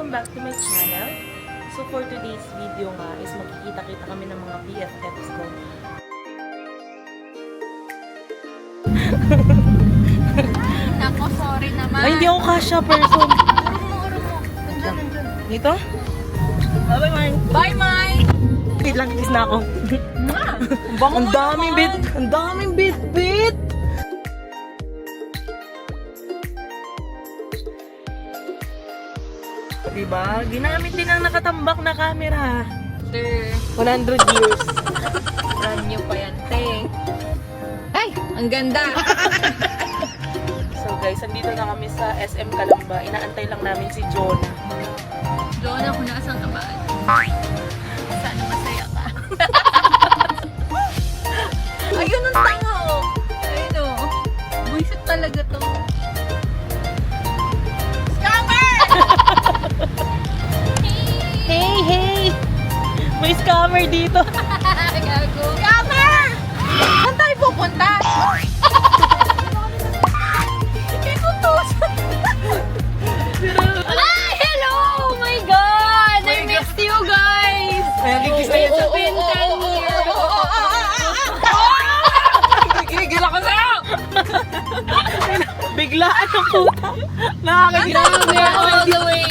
welcome back to my channel. So for today's video nga is magkikita-kita kami ng mga BFFs ko. Nako, sorry naman. Ay, hindi ako kasha person. Urong mo. Nandyan. Dito? Bye, Mike. Bye, Mike! Wait lang, kiss na ako. Ang daming bit. Ang daming bit. Diba? Ginamit din ang nakatambak na camera. Sir, 100 years. brand new pa yan, te. Ay, ang ganda. So guys, andito na kami sa SM Calamba. Inaantay lang namin si Jonah. Jonah, kung nakasang ka ba? Sana masaya ka. Ayun ang tanga, oh. Ayun, oh. Buisit talaga to. Scammer! Hey! May scammer dito. Gago. Scammer! Saan tayo pupunta? Ay, hello! Oh my God! I missed you guys! Nagigis na yan sa It's been 10 years. Gigil ako sa'yo! biglaan ang puta. Nakakagila. Grabe, all the way.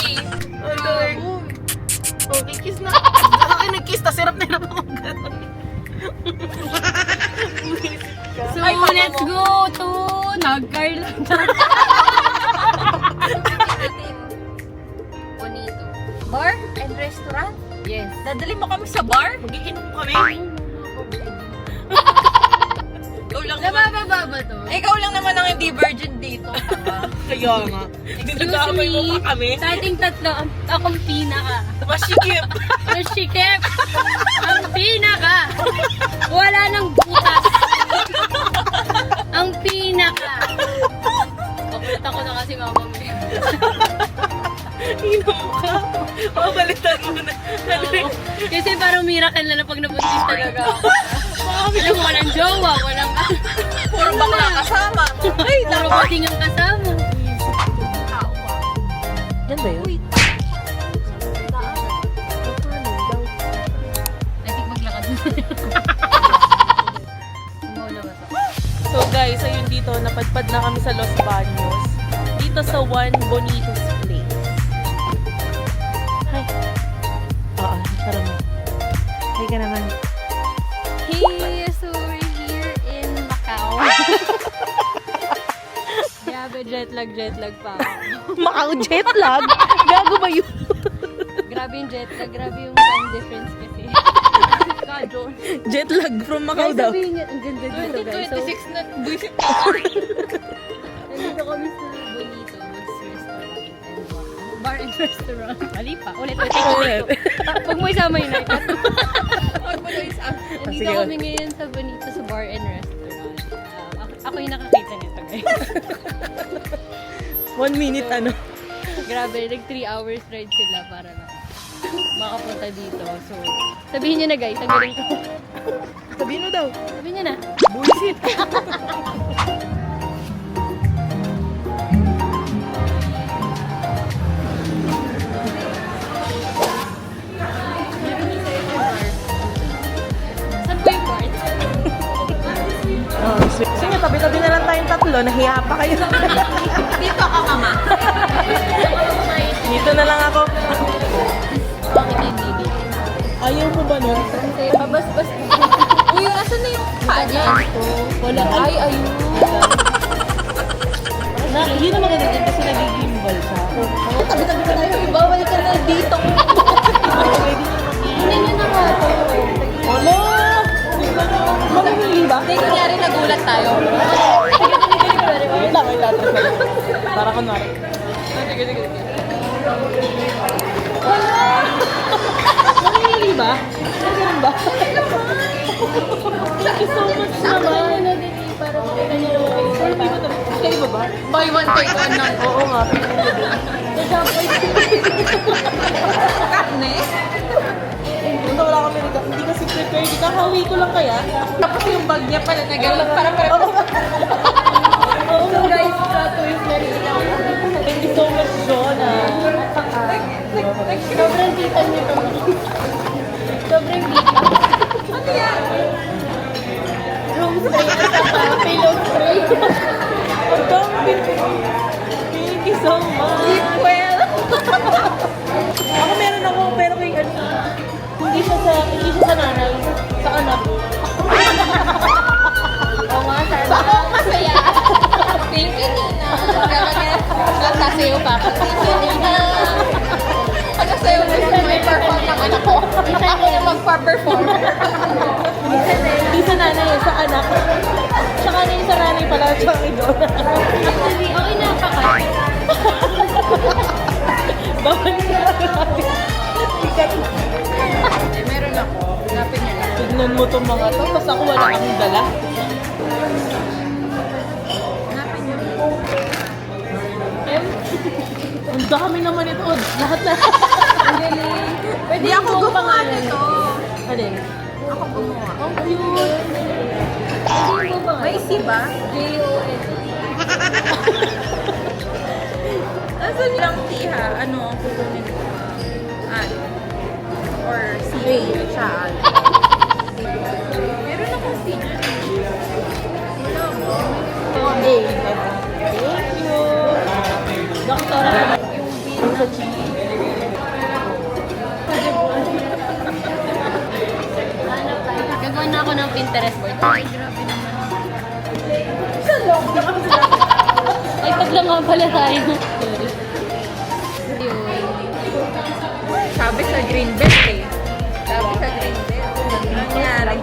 Okay, kiss na. Ako nag-kiss, tas hirap na hirap ako gano'n. So, let's go to Nagcarlanda. Bonito. Bar and restaurant? Yes. Dadali mo kami sa bar? Mag-iinom kami. Ikaw lang naman. Nabababa to. Ikaw lang naman ang hindi virgin dito. Kaya nga. Nagdadamay mo pa kami. Sa ating tatlo, akong pinaka. Masikip. Masikip. Ang pinaka. Wala nang butas. Ang pinaka. Papunta ko na kasi mama mo. Inom ka. Mabalitan mo na. Kasi parang miracle na pag nabuntis talaga ako. Alam mo, walang jowa, walang puro bakla kasama. Ay, puro bating ang kasama. Yan ba yun? I think maglakad na. So guys, ayun dito, napadpad na kami sa Los Baños. Dito sa Juan Bonitos Place. Hi. Oo, sarap mo. Hi ka naman. Hey, so we're here in Macau. Grabe, jet lag pa ako. Macau jet lag? Gago ba yun? Grabe yung jet lag, grabe yung time difference kasi. God, John. Jet lag from Macau daw. Sabihin niya, ang ganda dito guys. 2026 na, buisit na. Nandito kami sa Bonito's Restaurant and Bar. Bar and Restaurant. Mali pa. Ulit. Huwag mo isama yun. Huwag mo na isama. Nandito kami ngayon sa Bonito sa Bar and Restaurant. Ako yung nakakita nito guys. 1 minute ano. Grabe, like 3 hours ride sila para na makapunta dito. So, sabihin niyo na guys, ang galing ko. Sabihin mo daw. Sabihin niyo na. Bullshit. Saan po yung part? Oh, sige, tabi-tabi na lang tayong tatlo. Nahiya pa kayo. Dito ka, mama. Dito na lang ako. Bakit yung baby? Ayaw mo ba nun? Pabas-bas. Uy, asan na yung paa niya? Wala. Ay, ayun. Hindi naman ganyan kasi nag-gimbal siya. Tabi-tabi ka tayo. Bawal ka na dito. Hindi niya na nga ito. Ano? Mamimili ba? Hindi, kunyari nagulat tayo. Wait lang. Para kunwari. Sige. Mamimili ba? Ganun ba? Thank you so much naman. Para makita niyo. Kayo ba ba? Buy one, take one lang. Oo nga. Karne? Punta wala kami rin. Hindi kasi prepared. Kakawi ko lang kaya. Tapos yung bag niya pala nagalang para Oo guys, twist na rin. Thank you so much, Jonah. Sobrang tita nito. Sobrang tita. Ano yan? Room spray at saka pillow spray. Ang dami. Thank you so much. Well. Ako meron ako, pero kay ano, hindi siya sa nanay, sa anak. Oo nga, sana. Oo, masaya. Thank you, Nina. Nagsasayo pa ako. Thank you, Nina. Nagsasayo ko siya may perform ng anak ko. Ako yung magpa-perform. Hindi sa nanay, sa anak. Tsaka na yung sa nanay pala, tsaka idol. Actually, okay na pa ka. Bawal na natin. Meron ako. Hanapin niya lang. Tignan mo itong mga to, tapos ako wala akong dala. Hanapin niya. Ang dami naman ito. Lahat na. Ang galing. Pwede ako gumawa nito. Alin? Ako gumawa. Ang cute. Pwede mo ba? May C ba? J-O-N. Asan lang T ha? Ano ang kukunin ko? An. Or C. Siya an. Meron akong C dyan. Wala mo. Thank you. Doktora. Yung bin sa G. Gagawa na ako ng Pinterest board. Ay, grabe naman. Ay, taglang nga pala tayo. Sorry. Yun. Sabi sa green belt eh. Sabi sa green belt. Nangyari.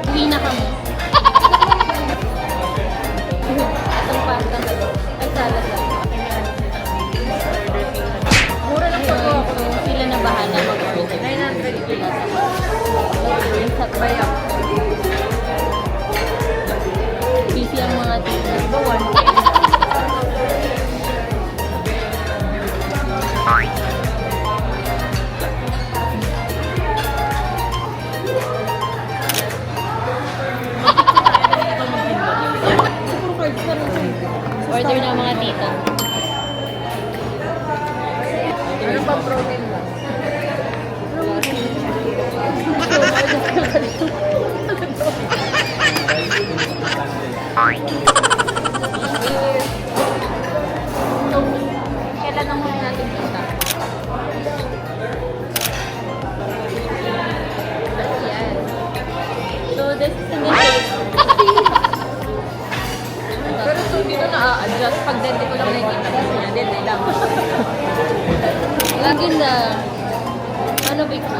Uwi na kami. Atong pasta. Ay, salad lang. Mura lang po ako. Sila na bahala mag-order. 900 plus. Sa bayaw. Busy ang mga tita. Bawan. Order na mga tita. Ano pa protein ba? Kailan ang muna natin kita? Ayan. So, this is in the shape. Pero so, dito na-adjust. Pag dente ko lang nakikita. Gusto niya, dente lang. Lagi na. Ano ba ito?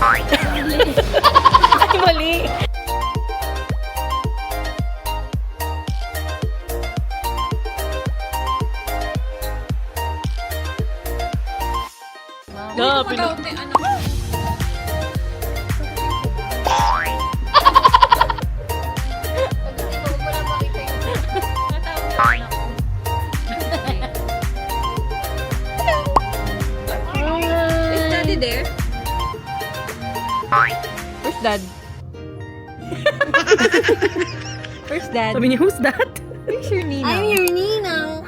Ay, mali. Grabe na. Is Daddy there? Where's dad? Where's Dad? Sabi niya, who's that? Where's your Nina? I'm your Nina.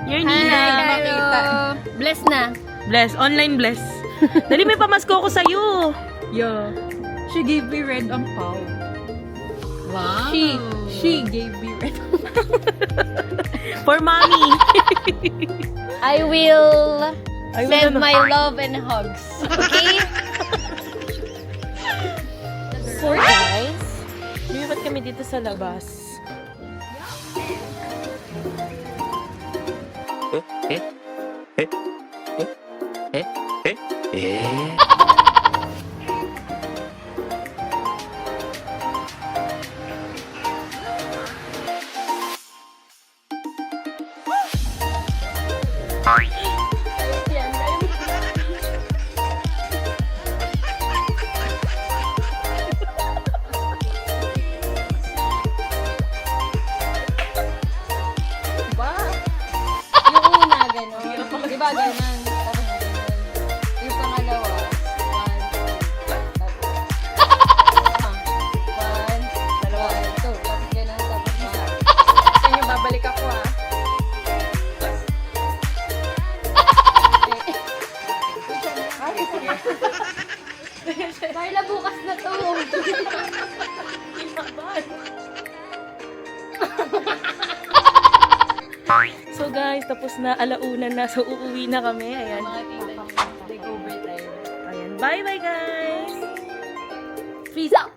Your Nina. Makita. Bless na. Bless. Online bless. Dali, may pamasko ko sa'yo. Yeah. She gave me red ang pao. Wow. She gave me red. For mommy. I will Ay, send ano? my love and hugs. Okay? So guys, lumipat kami dito sa labas. Yung una, Carla, bukas na to. So guys, tapos na, alaunan na. So uuwi na kami. Ayan. Mga tita niyo, take over tayo. Ayan. Bye-bye guys! Peace out!